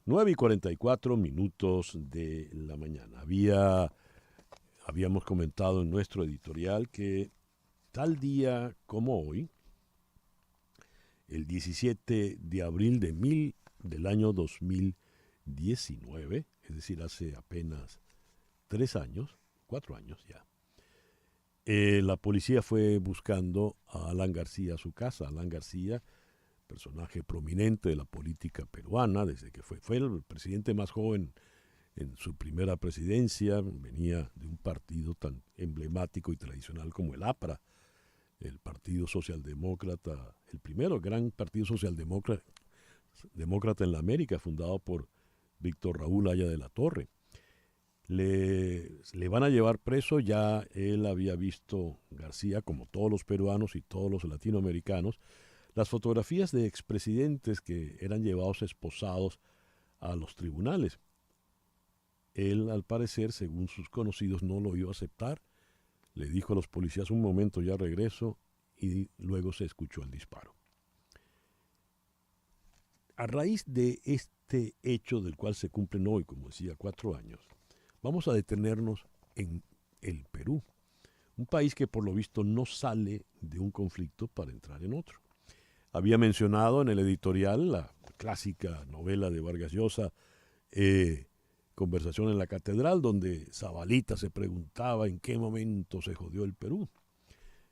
9:44 de la mañana. Habíamos comentado en nuestro editorial que tal día como hoy, el 17 de abril del año 2019, es decir, hace apenas 3 años, 4 años ya, la policía fue buscando a Alan García a su casa. Alan García, personaje prominente de la política peruana, desde que fue el presidente más joven en su primera presidencia, venía de un partido tan emblemático y tradicional como el APRA, el Partido Socialdemócrata, el primero gran partido socialdemócrata en la América, fundado por Víctor Raúl Haya de la Torre. Le van a llevar preso. Ya él había visto, García, como todos los peruanos y todos los latinoamericanos, las fotografías de expresidentes que eran llevados esposados a los tribunales. Él, al parecer, según sus conocidos, no lo iba a aceptar. Le dijo a los policías: un momento, ya regreso, y luego se escuchó el disparo. A raíz de este hecho, del cual se cumplen hoy, como decía, 4 años, vamos a detenernos en el Perú, un país que por lo visto no sale de un conflicto para entrar en otro. Había mencionado en el editorial la clásica novela de Vargas Llosa, Conversación en la Catedral, donde Zabalita se preguntaba en qué momento se jodió el Perú.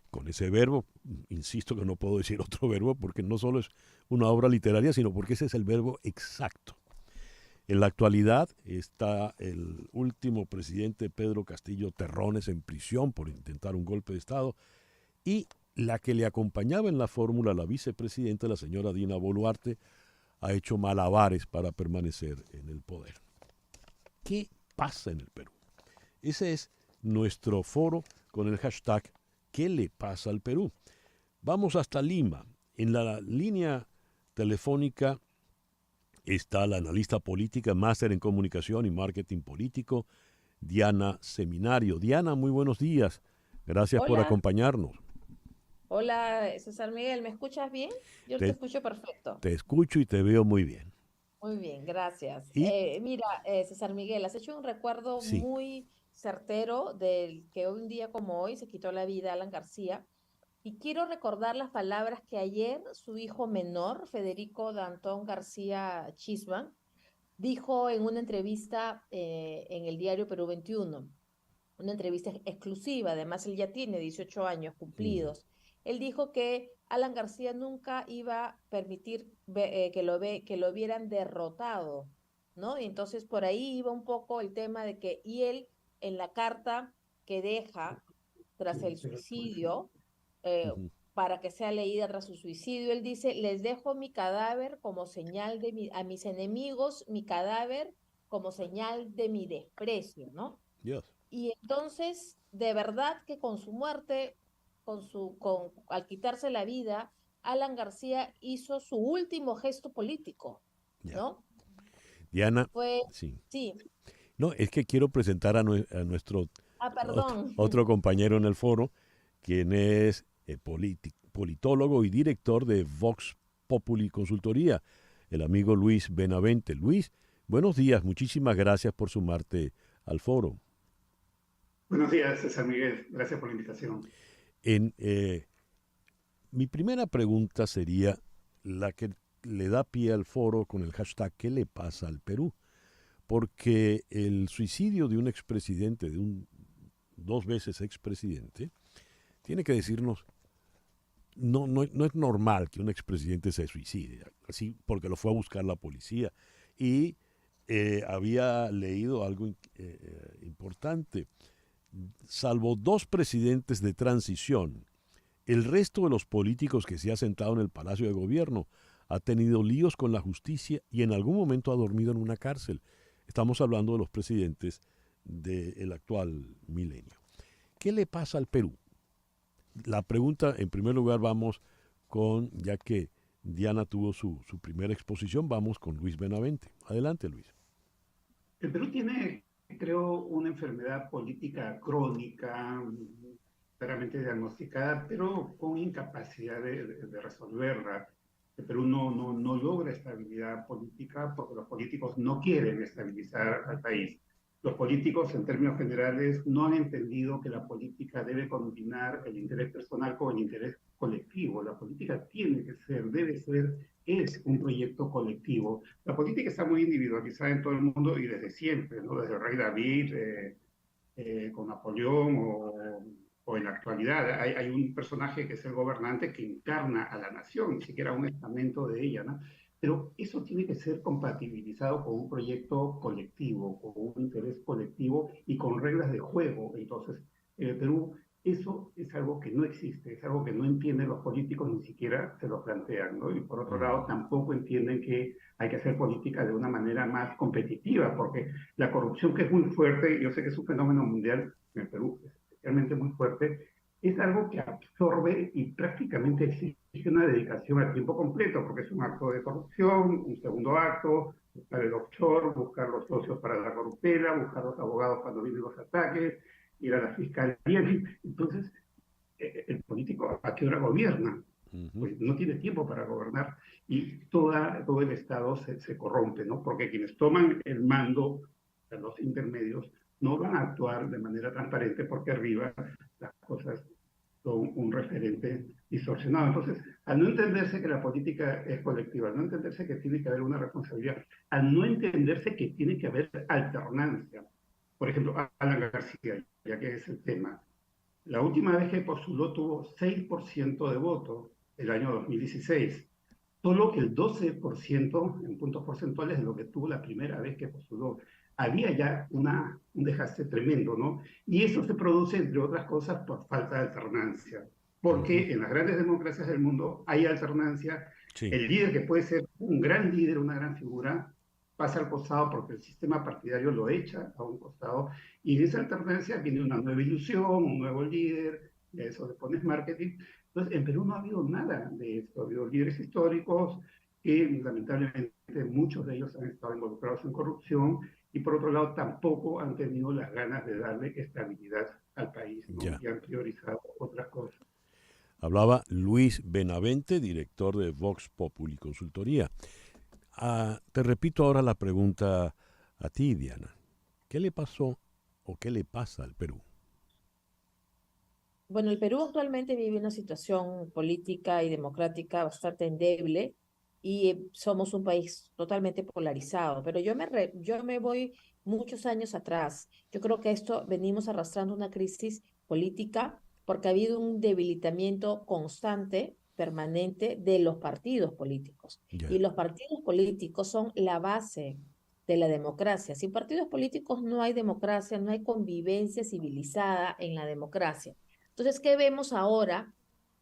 Con ese verbo, insisto que no puedo decir otro verbo porque no solo es una obra literaria, sino porque ese es el verbo exacto. En la actualidad está el último presidente, Pedro Castillo Terrones, en prisión por intentar un golpe de Estado, y la que le acompañaba en la fórmula, la vicepresidenta, la señora Dina Boluarte, ha hecho malabares para permanecer en el poder. ¿Qué pasa en el Perú? Ese es nuestro foro con el hashtag ¿Qué le pasa al Perú? Vamos hasta Lima. En la línea telefónica está la analista política, máster en comunicación y marketing político, Diana Seminario. Diana, muy buenos días. Gracias por Hola, acompañarnos. hola César Miguel, ¿me escuchas bien? Yo te Te, escucho perfecto. te escucho y te veo muy bien. Muy bien, gracias. Y Mira, César Miguel, has hecho un recuerdo sí, muy certero del que un día como hoy se quitó la vida Alan García. Y quiero recordar las palabras que ayer su hijo menor, Federico Dantón García Chisman, dijo en una entrevista en el diario Perú 21, una entrevista exclusiva. Además él ya tiene 18 años mm, cumplidos. Él dijo que Alan García nunca iba a permitir que lo vieran derrotado, ¿no? Y entonces por ahí iba un poco el tema de que, y él en la carta que deja tras el suicidio, eh, ujú, para que sea leída tras su suicidio, él dice: les dejo mi cadáver como señal a mis enemigos, mi cadáver como señal de mi desprecio, ¿no? Dios. Y entonces, de verdad que con su muerte, al quitarse la vida, Alan García hizo su último gesto político, Ya. ¿no? Diana, Fue, sí. sí, No, es que quiero presentar a nuestro perdón. otro compañero en el foro, quien es politólogo y director de Vox Populi Consultoría, el amigo Luis Benavente. Luis, buenos días, muchísimas gracias por sumarte al foro. Buenos días, César Miguel. Gracias por la invitación. En, Mi primera pregunta sería la que le da pie al foro con el hashtag ¿Qué le pasa al Perú? Porque el suicidio de un expresidente, de un 2 veces expresidente, tiene que decirnos, no es normal que un expresidente se suicide, así porque lo fue a buscar la policía. Y había leído algo importante. Salvo 2 presidentes de transición, el resto de los políticos que se ha sentado en el Palacio de Gobierno ha tenido líos con la justicia y en algún momento ha dormido en una cárcel. Estamos hablando de los presidentes del actual milenio. ¿Qué le pasa al Perú? La pregunta, en primer lugar, vamos con, ya que Diana tuvo su primera exposición, vamos con Luis Benavente. Adelante, Luis. El Perú tiene, creo, una enfermedad política crónica, claramente diagnosticada, pero con incapacidad de resolverla. El Perú no logra estabilidad política porque los políticos no quieren estabilizar al país. Los políticos, en términos generales, no han entendido que la política debe combinar el interés personal con el interés colectivo. La política tiene que ser, debe ser, es un proyecto colectivo. La política está muy individualizada en todo el mundo y desde siempre, ¿no? Desde el rey David, con Napoleón o en la actualidad. Hay un personaje que es el gobernante que encarna a la nación, ni siquiera un estamento de ella, ¿no? Pero eso tiene que ser compatibilizado con un proyecto colectivo, con un interés colectivo y con reglas de juego. Entonces, en el Perú eso es algo que no existe, es algo que no entienden los políticos, ni siquiera se lo plantean, ¿no? Y por otro lado, tampoco entienden que hay que hacer política de una manera más competitiva, porque la corrupción, que es muy fuerte, yo sé que es un fenómeno mundial, en el Perú es especialmente muy fuerte, es algo que absorbe y prácticamente exige una dedicación a tiempo completo, porque es un acto de corrupción, un segundo acto, buscar el offshore, buscar los socios para la corruptela, buscar los abogados cuando vienen los ataques, ir a la fiscalía. Entonces, el político, ¿a qué hora gobierna? Pues no tiene tiempo para gobernar y todo el Estado se corrompe, ¿no? Porque quienes toman el mando, los intermedios, no van a actuar de manera transparente porque arriba las cosas son un referente distorsionado. Entonces, al no entenderse que la política es colectiva, al no entenderse que tiene que haber una responsabilidad, al no entenderse que tiene que haber alternancia. Por ejemplo, Alan García, ya que es el tema, la última vez que postuló tuvo 6% de voto, el año 2016. Solo el 12% en puntos porcentuales de lo que tuvo la primera vez que postuló. Había ya un desgaste tremendo, ¿no? Y eso se produce, entre otras cosas, por falta de alternancia. Porque en las grandes democracias del mundo hay alternancia. Sí. El líder, que puede ser un gran líder, una gran figura, pasa al costado porque el sistema partidario lo echa a un costado, y en esa alternancia viene una nueva ilusión, un nuevo líder, y a eso le pones marketing. Entonces, en Perú no ha habido nada de esto. Ha habido líderes históricos que lamentablemente muchos de ellos han estado involucrados en corrupción y por otro lado tampoco han tenido las ganas de darle estabilidad al país, ¿no? Ya. Y han priorizado otras cosas. Hablaba Luis Benavente, director de Vox Populi Consultoría. Te repito ahora la pregunta a ti, Diana. ¿Qué le pasó o qué le pasa al Perú? Bueno, el Perú actualmente vive una situación política y democrática bastante endeble y somos un país totalmente polarizado, pero yo me voy muchos años atrás. Yo creo que esto venimos arrastrando una crisis política porque ha habido un debilitamiento constante, permanente de los partidos políticos. Ya. Y los partidos políticos son la base de la democracia. Sin partidos políticos no hay democracia, no hay convivencia civilizada en la democracia. Entonces, ¿qué vemos ahora?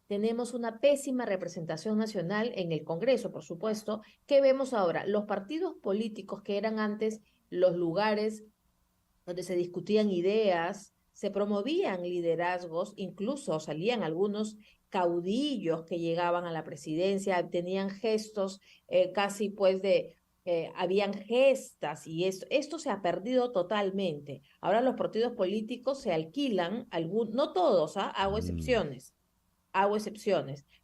Tenemos una pésima representación nacional en el Congreso, por supuesto. ¿Qué vemos ahora? Los partidos políticos, que eran antes los lugares donde se discutían ideas, se promovían liderazgos, incluso salían algunos caudillos que llegaban a la presidencia, tenían gestos casi pues habían gestas y esto se ha perdido totalmente. Ahora los partidos políticos se alquilan, no todos, hago excepciones,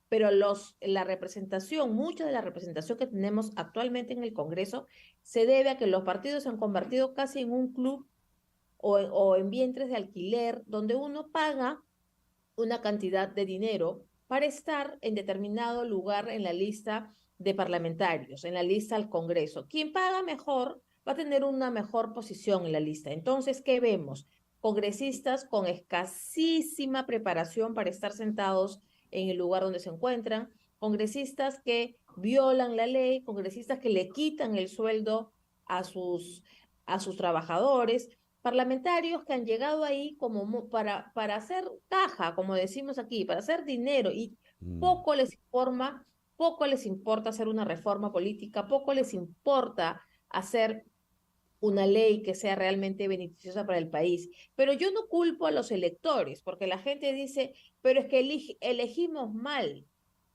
pero la representación, mucha de la representación que tenemos actualmente en el Congreso se debe a que los partidos se han convertido casi en un club o en vientres de alquiler donde uno paga una cantidad de dinero para estar en determinado lugar en la lista de parlamentarios, en la lista al Congreso. Quien paga mejor va a tener una mejor posición en la lista. Entonces, ¿qué vemos? Congresistas con escasísima preparación para estar sentados en el lugar donde se encuentran, congresistas que violan la ley, congresistas que le quitan el sueldo a sus trabajadores, parlamentarios que han llegado ahí como para hacer caja, como decimos aquí, para hacer dinero y poco les informa, poco les importa hacer una reforma política, poco les importa hacer una ley que sea realmente beneficiosa para el país. Pero yo no culpo a los electores, porque la gente dice, pero es que elegimos mal.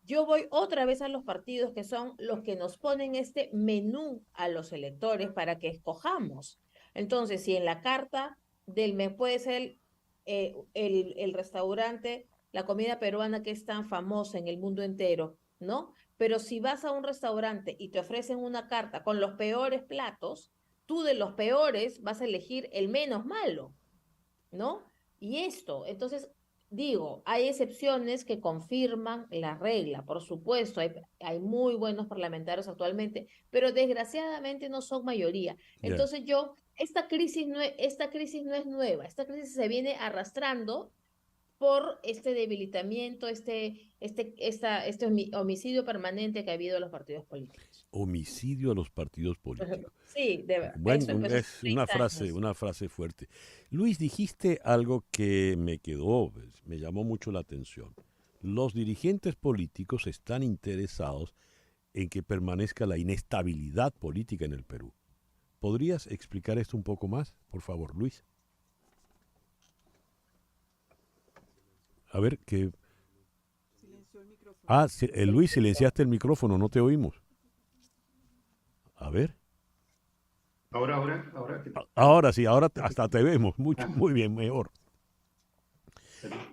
Yo voy otra vez a los partidos que son los que nos ponen este menú a los electores para que escojamos. Entonces, si en la carta del mes puede ser el restaurante, la comida peruana que es tan famosa en el mundo entero, ¿no? pero si vas a un restaurante y te ofrecen una carta con los peores platos, tú de los peores vas a elegir el menos malo, ¿no? Y esto, entonces, digo, hay excepciones que confirman la regla, por supuesto, hay muy buenos parlamentarios actualmente, pero desgraciadamente no son mayoría. Ya. Entonces esta crisis no es nueva, esta crisis se viene arrastrando por este debilitamiento, homicidio permanente que ha habido en los partidos políticos. Homicidio a los partidos políticos. Sí, Bueno, eso empezó hace es 30 años. una frase fuerte. Luis, dijiste algo que me quedó, pues, me llamó mucho la atención. Los dirigentes políticos están interesados en que permanezca la inestabilidad política en el Perú. ¿Podrías explicar esto un poco más, por favor, Luis? A ver, que... Ah, Luis, silenciaste el micrófono, no te oímos. A ver. Ahora, Ahora sí, ahora hasta te vemos. Mucho, muy bien, mejor.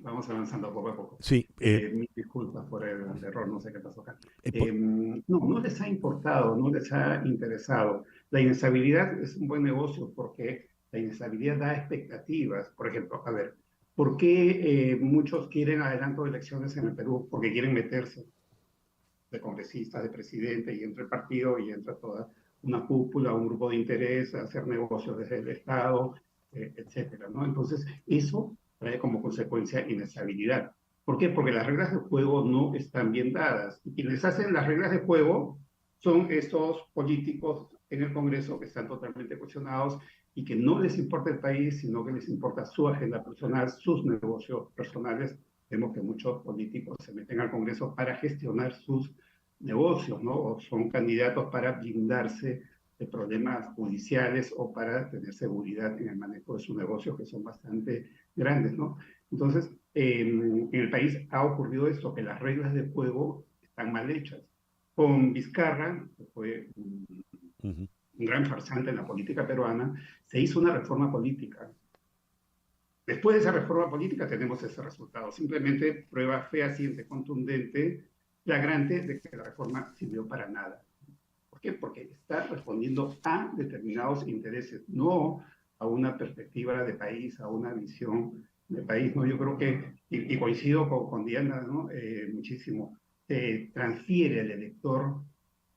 vamos avanzando poco a poco. Sí. Mil disculpas por el error, no sé qué pasó acá. Por- No les ha importado, no les ha interesado. La inestabilidad es un buen negocio porque la inestabilidad da expectativas. Por ejemplo, a ver, ¿por qué muchos quieren adelanto de elecciones en el Perú? Porque quieren meterse de congresistas, de presidente, y entra el partido y entra toda una cúpula, un grupo de interés, hacer negocios desde el Estado, etcétera, ¿no? Entonces, eso trae como consecuencia inestabilidad. ¿Por qué? Porque las reglas de juego no están bien dadas. Y quienes hacen las reglas de juego son estos políticos en el Congreso que están totalmente cuestionados y que no les importa el país, sino que les importa su agenda personal, sus negocios personales. Vemos que muchos políticos se meten al Congreso para gestionar sus negocios, ¿no? O son candidatos para blindarse de problemas judiciales o para tener seguridad en el manejo de sus negocios, que son bastante grandes, ¿no? Entonces, en el país ha ocurrido esto, que las reglas de juego están mal hechas. Con Vizcarra, que fue Ujú. un gran farsante en la política peruana, se hizo una reforma política. Después de esa reforma política tenemos ese resultado. Simplemente prueba fehaciente, contundente, flagrante de que la reforma sirvió para nada. ¿Por qué? Porque está respondiendo a determinados intereses, no a una perspectiva de país, a una visión de país, ¿no? Yo creo que, y coincido con Diana, ¿no? Muchísimo, transfiere al elector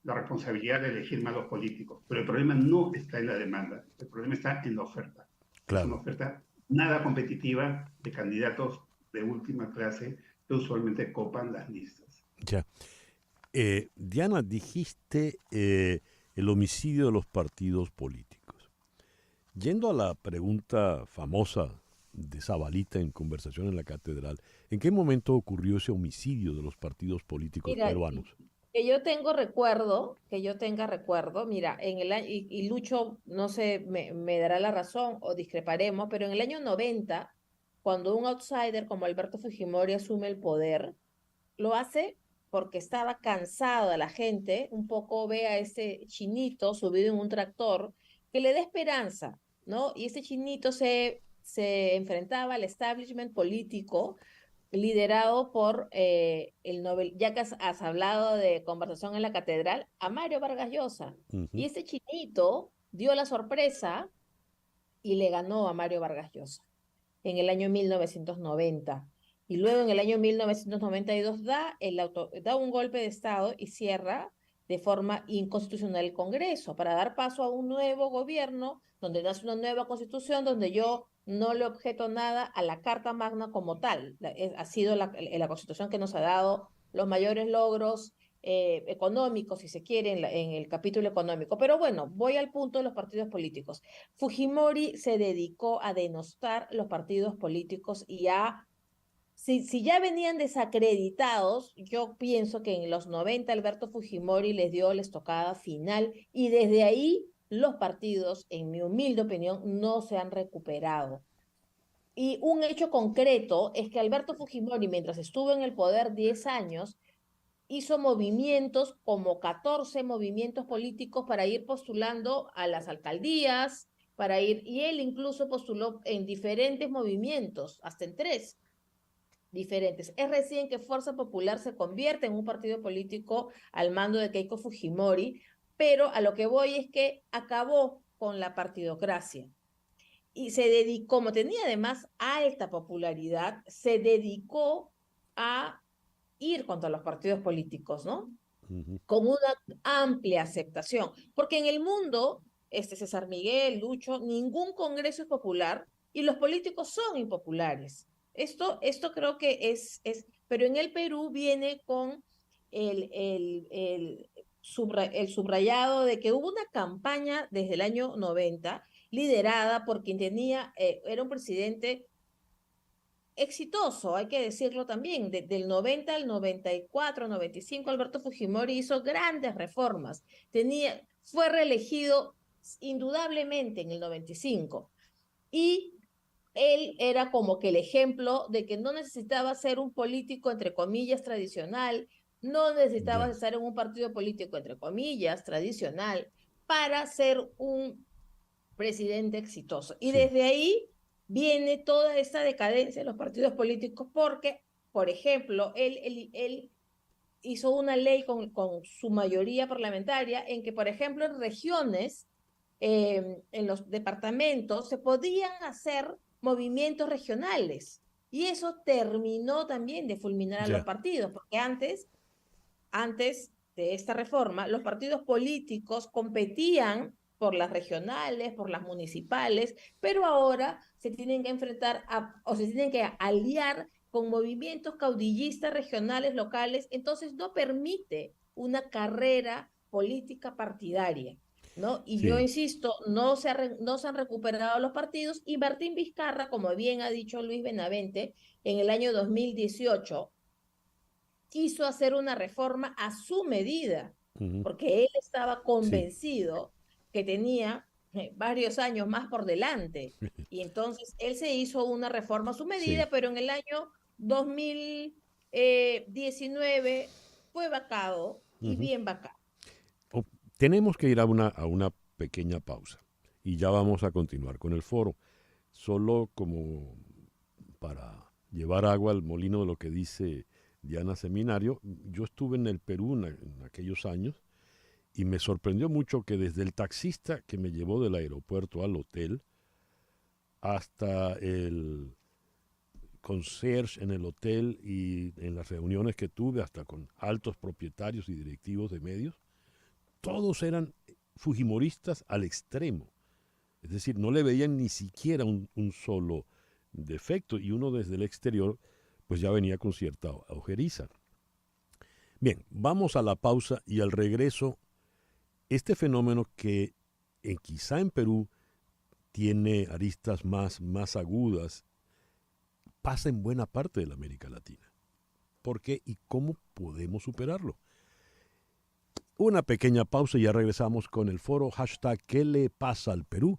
la responsabilidad de elegir malos políticos, pero el problema no está en la demanda, el problema está en la oferta. Es una Claro. oferta nada competitiva de candidatos de última clase que usualmente copan las listas. Ya. Diana, dijiste el homicidio de los partidos políticos. Yendo a la pregunta famosa de Zabalita en Conversación en la Catedral, ¿en qué momento ocurrió ese homicidio de los partidos políticos Mira, peruanos? que yo tenga recuerdo, mira, y Lucho, no sé, me dará la razón o discreparemos, pero en el año 90, cuando un outsider como Alberto Fujimori asume el poder, lo hace porque estaba cansado de la gente, un poco ve a ese chinito subido en un tractor que le da esperanza, ¿no? Y ese chinito se enfrentaba al establishment político liderado por el Nobel, ya que has hablado de conversación en la catedral, a Mario Vargas Llosa. Y Ujú. ese chinito dio la sorpresa y le ganó a Mario Vargas Llosa en el año 1990. Y luego en el año 1992 da un golpe de Estado y cierra de forma inconstitucional el Congreso para dar paso a un nuevo gobierno donde nace una nueva constitución donde yo no le objeto nada a la Carta Magna como tal. Ha sido la constitución que nos ha dado los mayores logros económicos, si se quiere, en el capítulo económico. Pero bueno, voy al punto de los partidos políticos. Fujimori se dedicó a denostar los partidos políticos y si ya venían desacreditados, yo pienso que en los 90 Alberto Fujimori les dio la estocada final y desde ahí los partidos, en mi humilde opinión, no se han recuperado. Y un hecho concreto es que Alberto Fujimori, mientras estuvo en el poder 10 años, hizo movimientos, como 14 movimientos políticos para ir postulando a las alcaldías, y él incluso postuló en diferentes movimientos, hasta en tres. diferentes. Es recién que Fuerza Popular se convierte en un partido político al mando de Keiko Fujimori, pero a lo que voy es que acabó con la partidocracia y se dedicó, como tenía además alta popularidad, se dedicó a ir contra los partidos políticos, ¿no? Ujú. Con una amplia aceptación, porque en el mundo, César Miguel, Lucho, ningún congreso es popular y los políticos son impopulares. Esto creo que pero en el Perú viene con el subrayado de que hubo una campaña desde el año 90 liderada por quien era un presidente exitoso, hay que decirlo también. Del 90 al 94, 95, Alberto Fujimori hizo grandes reformas. Fue reelegido indudablemente en el 95. Y él era como que el ejemplo de que no necesitaba ser un político, entre comillas, tradicional, no necesitaba Ya, estar en un partido político, entre comillas, tradicional, para ser un presidente exitoso. Y sí, desde ahí viene toda esta decadencia de los partidos políticos porque, por ejemplo, él hizo una ley con su mayoría parlamentaria en que, por ejemplo, en regiones, en los departamentos, se podían hacer movimientos regionales. Y eso terminó también de fulminar a los ya, partidos, porque antes de esta reforma, los partidos políticos competían por las regionales, por las municipales, pero ahora se tienen que enfrentar o se tienen que aliar con movimientos caudillistas regionales, locales, entonces no permite una carrera política partidaria, ¿no? Y yo sí. insisto, no se han recuperado los partidos y Martín Vizcarra, como bien ha dicho Luis Benavente, en el año 2018 quiso hacer una reforma a su medida, Ujú. porque él estaba Sí, convencido que tenía varios años más por delante. Y entonces él se hizo una reforma a su sí. medida, pero en el año 2019 fue vacado y Ujú. bien vacado. O- Tenemos que ir a una pequeña pausa y ya vamos a continuar con el foro. Solo como para llevar agua al molino de lo que dice Diana Seminario, yo estuve en el Perú en aquellos años y me sorprendió mucho que desde el taxista que me llevó del aeropuerto al hotel hasta el concierge en el hotel y en las reuniones que tuve, hasta con altos propietarios y directivos de medios, todos eran fujimoristas al extremo. Es decir, no le veían ni siquiera un solo defecto y uno desde el exterior pues ya venía con cierta ojeriza. Bien, vamos a la pausa y al regreso, este fenómeno que quizá en Perú tiene aristas más agudas, pasa en buena parte de la América Latina. ¿Por qué y cómo podemos superarlo? Una pequeña pausa y ya regresamos con el foro hashtag ¿Qué le pasa al Perú?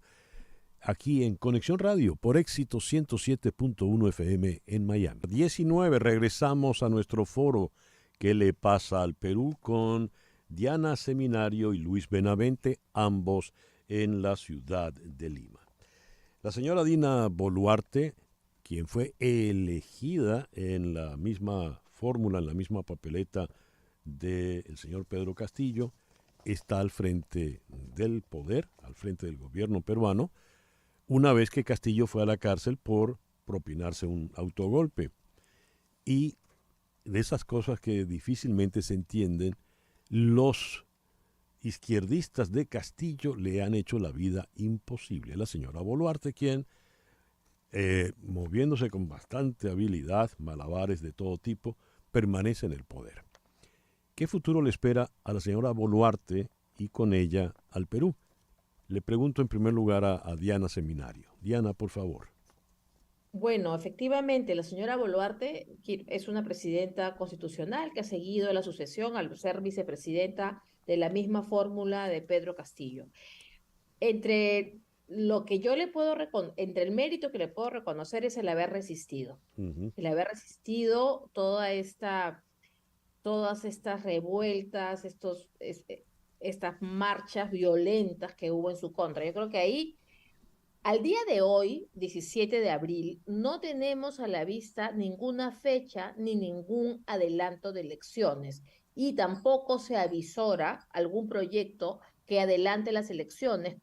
Aquí en Conexión Radio por Éxito 107.1 FM en Miami. 19, regresamos a nuestro foro ¿Qué le pasa al Perú? Con Diana Seminario y Luis Benavente, ambos en la ciudad de Lima. La señora Dina Boluarte, quien fue elegida en la misma fórmula, en la misma papeleta del señor Pedro Castillo, está al frente del poder, al frente del gobierno peruano, una vez que Castillo fue a la cárcel por propinarse un autogolpe. Y de esas cosas que difícilmente se entienden, los izquierdistas de Castillo le han hecho la vida imposible. La señora Boluarte, quien, moviéndose con bastante habilidad, malabares de todo tipo, permanece en el poder. ¿Qué futuro le espera a la señora Boluarte y con ella al Perú? Le pregunto en primer lugar a Diana Seminario. Diana, por favor. Bueno, efectivamente, la señora Boluarte es una presidenta constitucional que ha seguido la sucesión al ser vicepresidenta de la misma fórmula de Pedro Castillo. Entre lo que yo le puedo entre el mérito que le puedo reconocer es el haber resistido, Ujú. el haber resistido todas estas revueltas, estas marchas violentas que hubo en su contra. Yo creo que ahí Al día de hoy, 17 de abril, no tenemos a la vista ninguna fecha ni ningún adelanto de elecciones y tampoco se avisora algún proyecto que adelante las elecciones,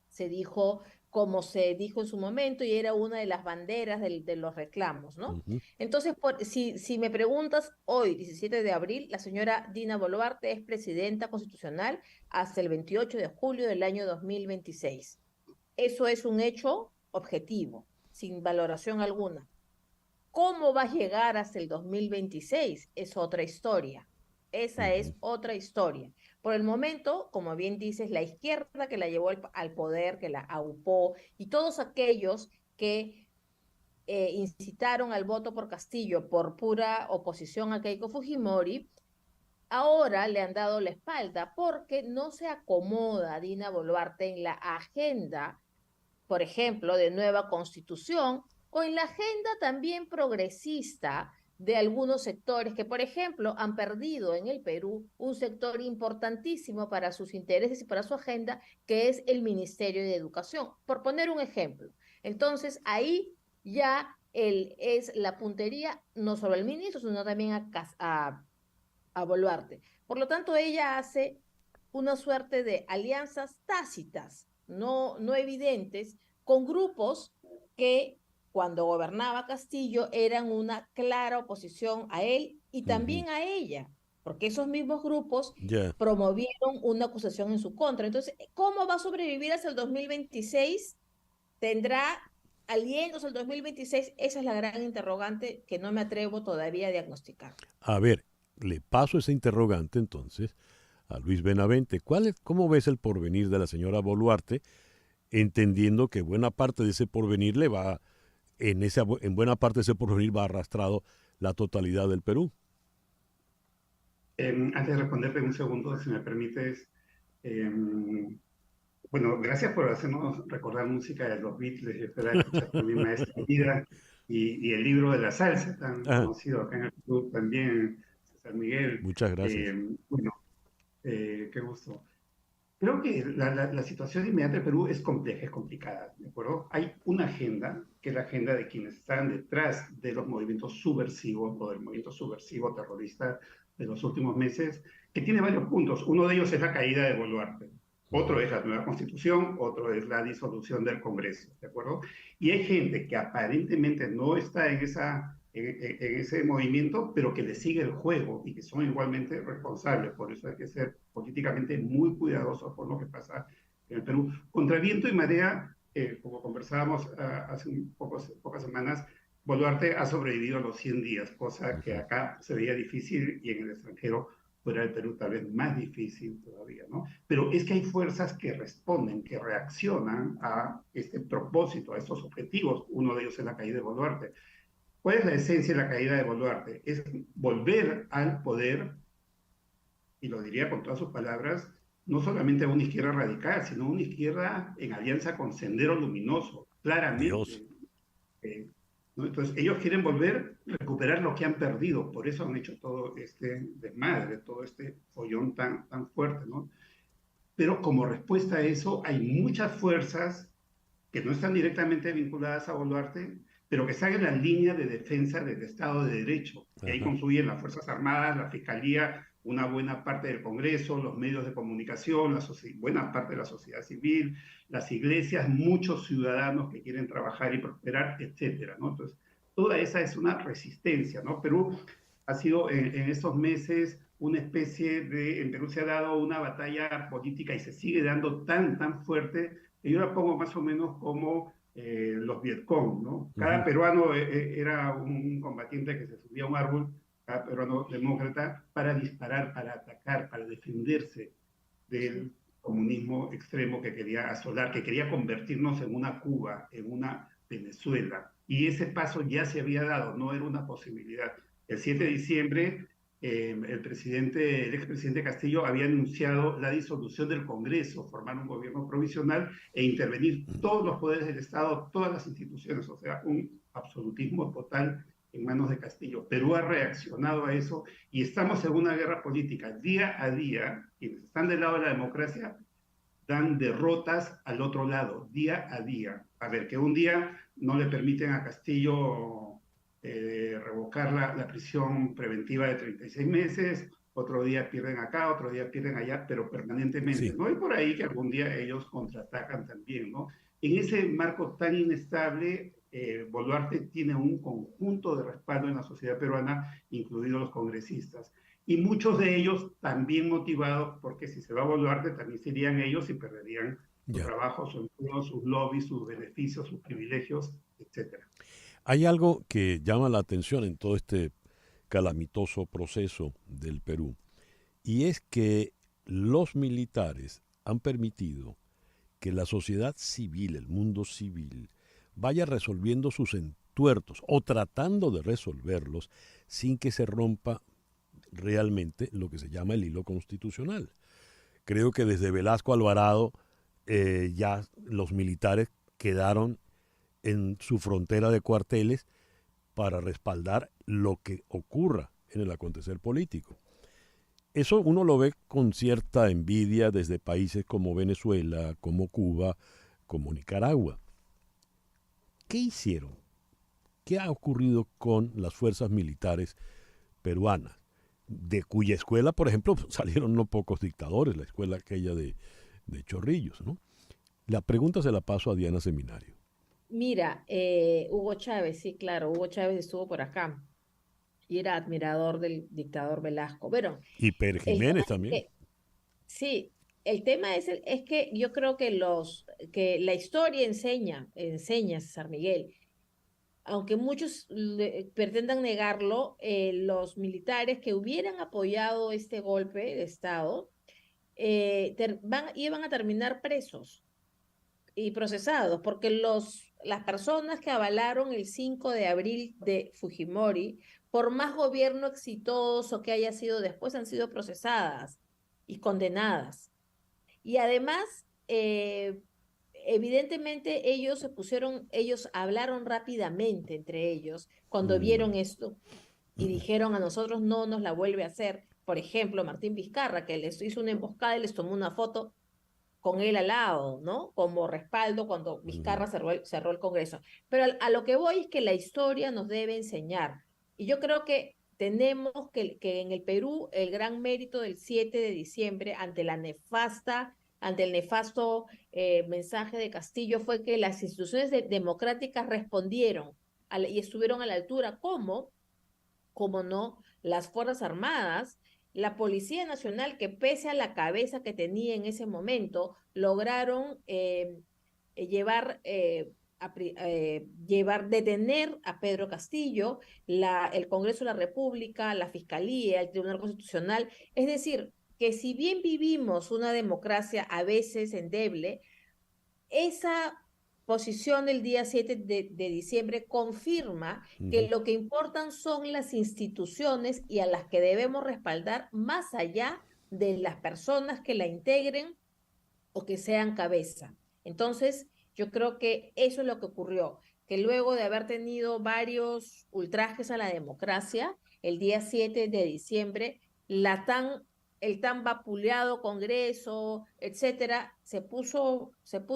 se dijo, como se dijo en su momento y era una de las banderas de los reclamos, ¿no? Ujú. Entonces, si me preguntas, hoy, 17 de abril, la señora Dina Boluarte es presidenta constitucional hasta el 28 de julio del año 2026. Eso es un hecho objetivo, sin valoración alguna. ¿Cómo va a llegar hasta el 2026? Es otra historia. Esa Ujú. es otra historia. Por el momento, como bien dices, la izquierda que la llevó al poder, que la aupó, y todos aquellos que incitaron al voto por Castillo por pura oposición a Keiko Fujimori, ahora le han dado la espalda porque no se acomoda Dina Boluarte en la agenda, por ejemplo, de nueva constitución, o en la agenda también progresista de algunos sectores que, por ejemplo, han perdido en el Perú un sector importantísimo para sus intereses y para su agenda, que es el Ministerio de Educación, por poner un ejemplo. Entonces, ahí ya es la puntería no solo al ministro, sino también a Boluarte. Por lo tanto, ella hace una suerte de alianzas tácitas, no evidentes, con grupos que cuando gobernaba Castillo eran una clara oposición a él y Ujú. también a ella, porque esos mismos grupos Ya. promovieron una acusación en su contra. Entonces, ¿cómo va a sobrevivir hasta el 2026? ¿Tendrá alientos el 2026? Esa es la gran interrogante que no me atrevo todavía a diagnosticar. A ver, le paso esa interrogante entonces a Luis Benavente. ¿Cómo ves el porvenir de la señora Boluarte, entendiendo que buena parte de ese porvenir en buena parte de ese porvenir va arrastrado la totalidad del Perú? Antes de responderte un segundo, si me permites, eh, bueno, gracias por hacernos recordar música de los Beatles. Yo espero escuchar también Maestra Vida y el libro de la salsa, tan Ah, conocido acá en el club también, César Miguel. muchas gracias. Bueno, qué gusto. Creo que la situación inmediata de Perú es compleja, es complicada, ¿de acuerdo? Hay una agenda, que es la agenda de quienes están detrás de los movimientos subversivos o del movimiento subversivo terrorista de los últimos meses, que tiene varios puntos. Uno de ellos es la caída de Boluarte, otro Ujú. es la nueva constitución, otro es la disolución del Congreso, ¿de acuerdo? Y hay gente que aparentemente no está en ese movimiento, pero que le sigue el juego y que son igualmente responsables. Por eso hay que ser políticamente muy cuidadosos por lo que pasa en el Perú. Contra viento y marea, como conversábamos hace pocas semanas, Boluarte ha sobrevivido a los 100 días, cosa que Ujú. acá se veía difícil y en el extranjero, fuera del Perú, tal vez más difícil todavía, ¿no? Pero es que hay fuerzas que responden, que reaccionan a este propósito, a estos objetivos. Uno de ellos es la caída de Boluarte. ¿Cuál es la esencia de la caída de Boluarte? Es volver al poder, y lo diría con todas sus palabras, no solamente a una izquierda radical, sino a una izquierda en alianza con Sendero Luminoso, Dios. claramente. eh, ¿No? Entonces, ellos quieren volver, recuperar lo que han perdido, por eso han hecho todo este desmadre, todo este follón tan fuerte, ¿no? Pero como respuesta a eso, hay muchas fuerzas que no están directamente vinculadas a Boluarte, pero que están en la línea de defensa del Estado de Derecho. Y ahí Ajá. confluyen las Fuerzas Armadas, la Fiscalía, una buena parte del Congreso, los medios de comunicación, buena parte de la sociedad civil, las iglesias, muchos ciudadanos que quieren trabajar y prosperar, etcétera, ¿no? Entonces, toda esa es una resistencia, ¿no? Perú ha sido en estos meses una especie en Perú se ha dado una batalla política y se sigue dando tan fuerte que yo la pongo más o menos como los Vietcong, ¿no? Cada Ujú. peruano era un combatiente que se subía a un árbol, cada peruano demócrata, para disparar, para atacar, para defenderse Sí. del comunismo extremo que quería asolar, que quería convertirnos en una Cuba, en una Venezuela. Y ese paso ya se había dado, no era una posibilidad. El 7 de diciembre, el expresidente Castillo había anunciado la disolución del Congreso, formar un gobierno provisional e intervenir todos los poderes del Estado, todas las instituciones, o sea, un absolutismo total en manos de Castillo. Perú ha reaccionado a eso y estamos en una guerra política día a día. Quienes están del lado de la democracia dan derrotas al otro lado, día a día. A ver, que un día no le permiten a Castillo revocar la prisión preventiva de 36 meses, otro día pierden acá, otro día pierden allá, pero permanentemente, Sí, ¿no? Y por ahí que algún día ellos contraatacan también, ¿no? En ese marco tan inestable, Boluarte tiene un conjunto de respaldo en la sociedad peruana, incluidos los congresistas. Y muchos de ellos también motivados porque si se va a Boluarte también serían ellos y perderían su ya. trabajo, su empleo, sus lobbies, sus beneficios, sus privilegios, etcétera. Hay algo que llama la atención en todo este calamitoso proceso del Perú, y es que los militares han permitido que la sociedad civil, el mundo civil, vaya resolviendo sus entuertos o tratando de resolverlos sin que se rompa realmente lo que se llama el hilo constitucional. Creo que desde Velasco Alvarado ya los militares quedaron en su frontera de cuarteles para respaldar lo que ocurra en el acontecer político. Eso uno lo ve con cierta envidia desde países como Venezuela, como Cuba, como Nicaragua. ¿Qué hicieron? ¿Qué ha ocurrido con las fuerzas militares peruanas? De cuya escuela, por ejemplo, salieron no pocos dictadores, la escuela aquella de Chorrillos, ¿no? La pregunta se la paso a Diana Seminario. Mira, Hugo Chávez, sí, claro, Hugo Chávez estuvo por acá y era admirador del dictador Velasco. Bueno, Y Pérez el tema Jiménez es también. que, sí, el tema es que yo creo que que la historia enseña, César Miguel, aunque muchos pretendan negarlo, los militares que hubieran apoyado este golpe de Estado iban a terminar presos y procesados, porque las personas que avalaron el 5 de abril de Fujimori, por más gobierno exitoso que haya sido después, han sido procesadas y condenadas. Y además, evidentemente ellos hablaron rápidamente entre ellos cuando vieron Mm, esto y dijeron a nosotros no nos la vuelve a hacer. Por ejemplo, Martín Vizcarra, que les hizo una emboscada y les tomó una foto con él al lado, ¿no? Como respaldo cuando mm, Vizcarra cerró el Congreso. Pero a lo que voy es que la historia nos debe enseñar. Y yo creo que tenemos que en el Perú el gran mérito del 7 de diciembre ante el nefasto mensaje de Castillo fue que las instituciones democráticas respondieron y estuvieron a la altura, como no, las Fuerzas Armadas, la Policía Nacional, que pese a la cabeza que tenía en ese momento, lograron llevar, detener a Pedro Castillo, el Congreso de la República, la Fiscalía, el Tribunal Constitucional. Es decir, que si bien vivimos una democracia a veces endeble, esa posición del día 7 de diciembre confirma que ujú. lo que importan son las instituciones y a las que debemos respaldar más allá de las personas que la integren o que sean cabeza. Entonces, yo creo que eso es lo que ocurrió, que luego de haber tenido varios ultrajes a la democracia, el día 7 de diciembre, el tan vapuleado Congreso, etcétera, se puso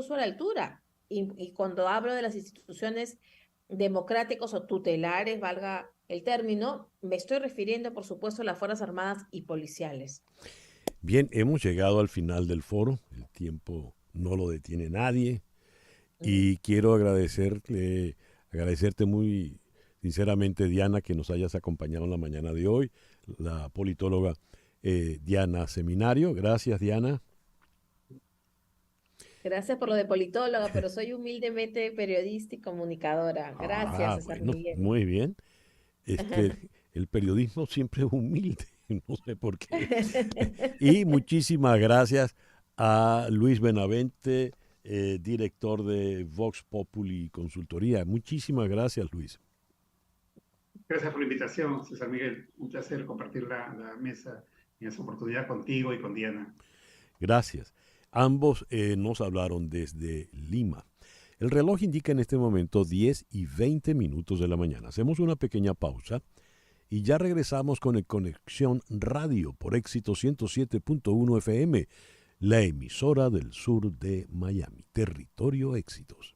a la altura. Y cuando hablo de las instituciones democráticas o tutelares, valga el término, me estoy refiriendo, por supuesto, a las Fuerzas Armadas y policiales. Bien, hemos llegado al final del foro. El tiempo no lo detiene nadie. Mm. Y quiero agradecerte muy sinceramente, Diana, que nos hayas acompañado en la mañana de hoy, la politóloga Diana Seminario. Gracias, Diana. Gracias por lo de politóloga, pero soy humildemente periodista y comunicadora. Gracias, Ah, César bueno, Miguel. muy bien. El periodismo siempre es humilde, no sé por qué. Y muchísimas gracias a Luis Benavente, director de Vox Populi Consultoría. Muchísimas gracias, Luis. Gracias por la invitación, César Miguel. Un placer compartir la mesa en esa oportunidad contigo y con Diana. Gracias. Ambos nos hablaron desde Lima. El reloj indica en este momento 10:20 de la mañana. Hacemos una pequeña pausa y ya regresamos con el Conexión Radio por Éxito 107.1 FM. la emisora del sur de Miami. Territorio Éxitos.